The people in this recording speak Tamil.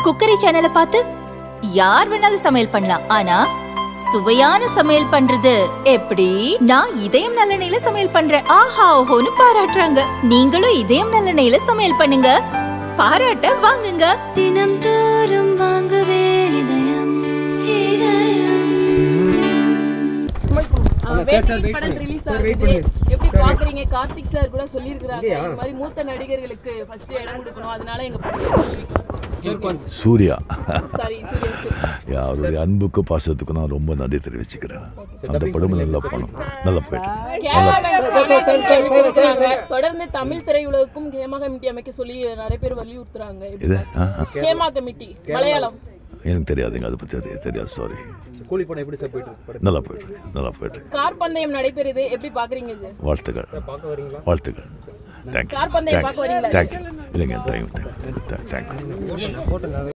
குக்கரி சேனலை பார்த்து யார் வேணாலும் சமையல் பண்ணலாம். ஆனா சுவையான சமையல் பண்றது எப்படி? நான் இதயம் நல்லெண்ணெயில சமையல் பண்றேன். ஆஹா ஓஹோன்னு பாராட்டுறாங்க. நீங்களும் இதயம் நல்லெண்ணெயில சமையல் பண்ணுங்க, பாராட்ட வாங்குங்க. தினம் தோறும் வாங்குவே இதயம் படம் ரிலீஸ் ஆகுது, எப்படி பாக்குறீங்க? கார்த்திக் சார் கூட சொல்லியிருக்காங்க இந்த மாதிரி மூத்த நடிகர்களுக்கு ஃபர்ஸ்ட் இடம் கொடுக்கணும், அதனால எங்க சூர்யா அவருடைய அன்புக்கு பாசத்துக்கு நான் ரொம்ப நன்றி தெரிவிச்சுக்கிறேன். அந்த படம் நல்லா படம், நல்லா போயிட்டு. தொடர்ந்து தமிழ் திரையுலகுக்கும் ஹேமா கமிட்டி அமைக்க சொல்லி நிறைய பேர் வலியுறுத்துறாங்க. ஹேமா கமிட்டி மலையாளம் எனக்கு தெரியாதுங்க, அதை பத்தி தெரியாது, சாரி. கூலி படம் எப்படி சார் போயிட்டு? நல்லா போயிட்டு. கார் பந்தயம் நடைபெறுது, எப்படி பாக்குறீங்க? வாழ்த்துக்கள். தேங்க்யூ. கார் பந்தயம் பார்க்க வரீங்களா? தேங்க்யூ. இல்லைங்க, தேங்க்யூ.